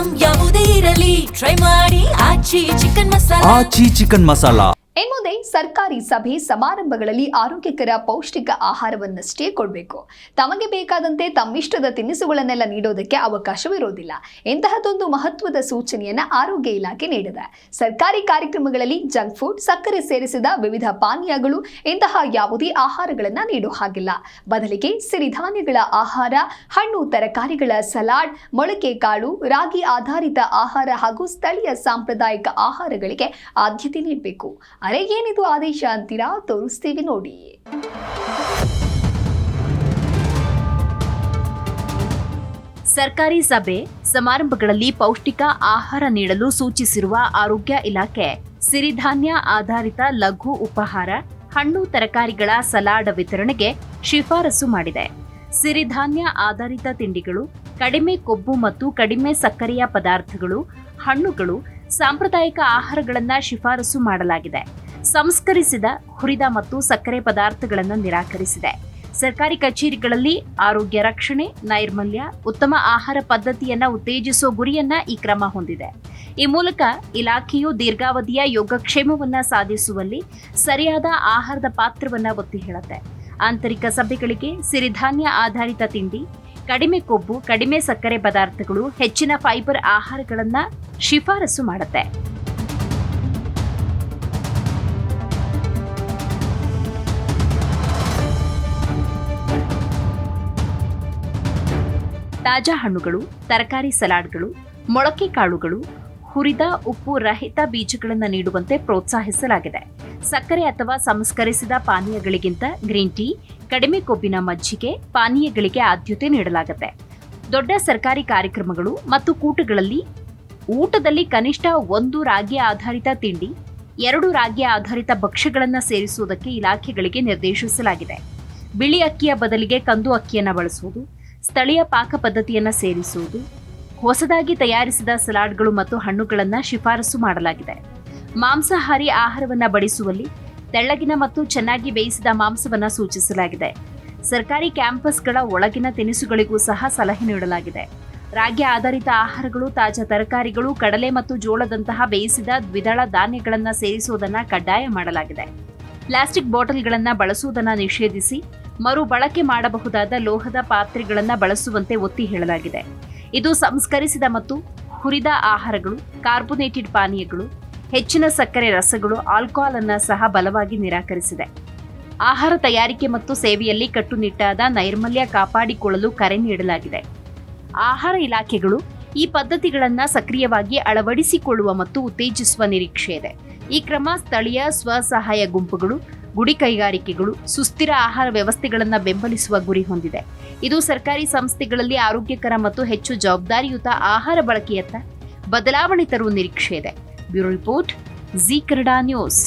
Item ಯಾವುದೇ ಇರಲಿ try ಮಾಡಿ ಆಚಿ ಚಿಕನ್ ಮಸಾಲಾ. ಇನ್ಮುಂದೆ ಸರ್ಕಾರಿ ಸಭೆ ಸಮಾರಂಭಗಳಲ್ಲಿ ಆರೋಗ್ಯಕರ ಪೌಷ್ಟಿಕ ಆಹಾರವನ್ನಷ್ಟೇ ಕೊಡಬೇಕು. ತಮಗೆ ಬೇಕಾದಂತೆ ತಮ್ಮಿಷ್ಟದ ತಿನಿಸುಗಳನ್ನೆಲ್ಲ ನೀಡೋದಕ್ಕೆ ಅವಕಾಶವಿರೋದಿಲ್ಲ. ಇಂತಹದೊಂದು ಮಹತ್ವದ ಸೂಚನೆಯನ್ನ ಆರೋಗ್ಯ ಇಲಾಖೆ ನೀಡಿದೆ. ಸರ್ಕಾರಿ ಕಾರ್ಯಕ್ರಮಗಳಲ್ಲಿ ಜಂಕ್ ಫುಡ್, ಸಕ್ಕರೆ ಸೇರಿಸಿದ ವಿವಿಧ ಪಾನೀಯಗಳು, ಇಂತಹ ಯಾವುದೇ ಆಹಾರಗಳನ್ನ ನೀಡೋ ಹಾಗಿಲ್ಲ. ಬದಲಿಗೆ ಸಿರಿಧಾನ್ಯಗಳ ಆಹಾರ, ಹಣ್ಣು ತರಕಾರಿಗಳ ಸಲಾಡ್, ಮೊಳಕೆ ಕಾಳು, ರಾಗಿ ಆಧಾರಿತ ಆಹಾರ ಹಾಗೂ ಸ್ಥಳೀಯ ಸಾಂಪ್ರದಾಯಿಕ ಆಹಾರಗಳಿಗೆ ಆದ್ಯತೆ ನೀಡಬೇಕು. ಅರೆ ಏನಿದು ಆದೇಶ ಅಂತೀರಾ? ತೋರಿಸ್ತೀವಿ ನೋಡಿ. ಸರ್ಕಾರಿ ಸಭೆ ಸಮಾರಂಭಗಳಲ್ಲಿ ಪೌಷ್ಟಿಕ ಆಹಾರ ನೀಡಲು ಸೂಚಿಸಿರುವ ಆರೋಗ್ಯ ಇಲಾಖೆ ಸಿರಿಧಾನ್ಯ ಆಧಾರಿತ ಲಘು ಉಪಹಾರ, ಹಣ್ಣು ತರಕಾರಿಗಳ ಸಲಾಡ್ ವಿತರಣೆಗೆ ಶಿಫಾರಸು ಮಾಡಿದೆ. ಸಿರಿಧಾನ್ಯ ಆಧಾರಿತ ತಿಂಡಿಗಳು, ಕಡಿಮೆ ಕೊಬ್ಬು ಮತ್ತು ಕಡಿಮೆ ಸಕ್ಕರೆಯ ಪದಾರ್ಥಗಳು, ಹಣ್ಣುಗಳು, ಸಾಂಪ್ರದಾಯಿಕ ಆಹಾರಗಳನ್ನು ಶಿಫಾರಸು ಮಾಡಲಾಗಿದೆ. ಸಂಸ್ಕರಿಸಿದ, ಹುರಿದ ಮತ್ತು ಸಕ್ಕರೆ ಪದಾರ್ಥಗಳನ್ನು ನಿರಾಕರಿಸಿದೆ. ಸರ್ಕಾರಿ ಕಚೇರಿಗಳಲ್ಲಿ ಆರೋಗ್ಯ ರಕ್ಷಣೆ, ನೈರ್ಮಲ್ಯ, ಉತ್ತಮ ಆಹಾರ ಪದ್ಧತಿಯನ್ನ ಉತ್ತೇಜಿಸುವ ಗುರಿಯನ್ನ ಈ ಕ್ರಮ ಹೊಂದಿದೆ. ಈ ಮೂಲಕ ಇಲಾಖೆಯು ದೀರ್ಘಾವಧಿಯ ಯೋಗಕ್ಷೇಮವನ್ನ ಸಾಧಿಸುವಲ್ಲಿ ಸರಿಯಾದ ಆಹಾರದ ಪಾತ್ರವನ್ನ ಒತ್ತಿ ಹೇಳುತ್ತೆ. ಆಂತರಿಕ ಸಭೆಗಳಿಗೆ ಸಿರಿಧಾನ್ಯ ಆಧಾರಿತ ತಿಂಡಿ, ಕಡಿಮೆ ಕೊಬ್ಬು, ಕಡಿಮೆ ಸಕ್ಕರೆ ಪದಾರ್ಥಗಳು, ಹೆಚ್ಚಿನ ಫೈಬರ್ ಆಹಾರಗಳನ್ನ ಶಿಫಾರಸು ಮಾಡುತ್ತೆ. ತಾಜಾ ಹಣ್ಣುಗಳು, ತರಕಾರಿ ಸಲಾಡ್ಗಳು, ಮೊಳಕೆ ಕಾಳುಗಳು, ಹುರಿದ ಉಪ್ಪು ರಹಿತ ಬೀಜಗಳನ್ನು ನೀಡುವಂತೆ ಪ್ರೋತ್ಸಾಹಿಸಲಾಗಿದೆ. ಸಕ್ಕರೆ ಅಥವಾ ಸಂಸ್ಕರಿಸಿದ ಪಾನೀಯಗಳಿಗಿಂತ ಗ್ರೀನ್ ಟೀ, ಕಡಿಮೆ ಕೊಬ್ಬಿನ ಮಜ್ಜಿಗೆ ಪಾನೀಯಗಳಿಗೆ ಆದ್ಯತೆ ನೀಡಲಾಗುತ್ತೆ. ದೊಡ್ಡ ಸರ್ಕಾರಿ ಕಾರ್ಯಕ್ರಮಗಳು ಮತ್ತು ಕೂಟಗಳಲ್ಲಿ ಊಟದಲ್ಲಿ ಕನಿಷ್ಠ 1 ರಾಗಿ ಆಧಾರಿತ ತಿಂಡಿ, 2 ರಾಗಿ ಆಧಾರಿತ ಭಕ್ಷ್ಯಗಳನ್ನು ಸೇರಿಸುವುದಕ್ಕೆ ಇಲಾಖೆಗಳಿಗೆ ನಿರ್ದೇಶಿಸಲಾಗಿದೆ. ಬಿಳಿ ಅಕ್ಕಿಯ ಬದಲಿಗೆ ಕಂದು ಅಕ್ಕಿಯನ್ನು ಬಳಸುವುದು, ಸ್ಥಳೀಯ ಪಾಕ ಪದ್ಧತಿಯನ್ನು ಸೇರಿಸುವುದು, ಹೊಸದಾಗಿ ತಯಾರಿಸಿದ ಸಲಾಡ್ಗಳು ಮತ್ತು ಹಣ್ಣುಗಳನ್ನು ಶಿಫಾರಸು ಮಾಡಲಾಗಿದೆ. ಮಾಂಸಾಹಾರಿ ಆಹಾರವನ್ನು ಬಡಿಸುವಲ್ಲಿ ತೆಳ್ಳಗಿನ ಮತ್ತು ಚೆನ್ನಾಗಿ ಬೇಯಿಸಿದ ಮಾಂಸವನ್ನು ಸೂಚಿಸಲಾಗಿದೆ. ಸರ್ಕಾರಿ ಕ್ಯಾಂಪಸ್ಗಳ ಒಳಗಿನ ತಿನಿಸುಗಳಿಗೂ ಸಹ ಸಲಹೆ ನೀಡಲಾಗಿದೆ. ರಾಗಿ ಆಧಾರಿತ ಆಹಾರಗಳು, ತಾಜಾ ತರಕಾರಿಗಳು, ಕಡಲೆ ಮತ್ತು ಜೋಳದಂತಹ ಬೇಯಿಸಿದ ದ್ವಿದಳ ಧಾನ್ಯಗಳನ್ನು ಸೇರಿಸುವುದನ್ನು ಕಡ್ಡಾಯ ಮಾಡಲಾಗಿದೆ. ಪ್ಲಾಸ್ಟಿಕ್ ಬಾಟಲ್ಗಳನ್ನು ಬಳಸುವುದನ್ನು ನಿಷೇಧಿಸಿ ಮರು ಬಳಕೆ ಮಾಡಬಹುದಾದ ಲೋಹದ ಪಾತ್ರೆಗಳನ್ನು ಬಳಸುವಂತೆ ಒತ್ತಿ ಹೇಳಲಾಗಿದೆ. ಇದು ಸಂಸ್ಕರಿಸಿದ ಮತ್ತು ಹುರಿದ ಆಹಾರಗಳು, ಕಾರ್ಬೋನೇಟೆಡ್ ಪಾನೀಯಗಳು, ಹೆಚ್ಚಿನ ಸಕ್ಕರೆ ರಸಗಳು, ಆಲ್ಕೋಹಾಲ್ ಅನ್ನು ಸಹ ಬಲವಾಗಿ ನಿರಾಕರಿಸಿದೆ. ಆಹಾರ ತಯಾರಿಕೆ ಮತ್ತು ಸೇವೆಯಲ್ಲಿ ಕಟ್ಟುನಿಟ್ಟಾದ ನೈರ್ಮಲ್ಯ ಕಾಪಾಡಿಕೊಳ್ಳಲು ಕರೆ ನೀಡಲಾಗಿದೆ. ಆಹಾರ ಇಲಾಖೆಗಳು ಈ ಪದ್ಧತಿಗಳನ್ನು ಸಕ್ರಿಯವಾಗಿ ಅಳವಡಿಸಿಕೊಳ್ಳುವ ಮತ್ತು ಉತ್ತೇಜಿಸುವ ನಿರೀಕ್ಷೆ ಇದೆ. ಈ ಕ್ರಮ ಸ್ಥಳೀಯ ಸ್ವಸಹಾಯ ಗುಂಪುಗಳು, ಗುಡಿ ಕೈಗಾರಿಕೆಗಳು, ಸುಸ್ಥಿರ ಆಹಾರ ವ್ಯವಸ್ಥೆಗಳನ್ನು ಬೆಂಬಲಿಸುವ ಗುರಿ ಹೊಂದಿದೆ. ಇದು ಸರ್ಕಾರಿ ಸಂಸ್ಥೆಗಳಲ್ಲಿ ಆರೋಗ್ಯಕರ ಮತ್ತು ಹೆಚ್ಚು ಜವಾಬ್ದಾರಿಯುತ ಆಹಾರ ಬಳಕೆಯತ್ತ ಬದಲಾವಣೆ ತರುವ ನಿರೀಕ್ಷೆ ಇದೆ. Bureau report, Zee Kannada news.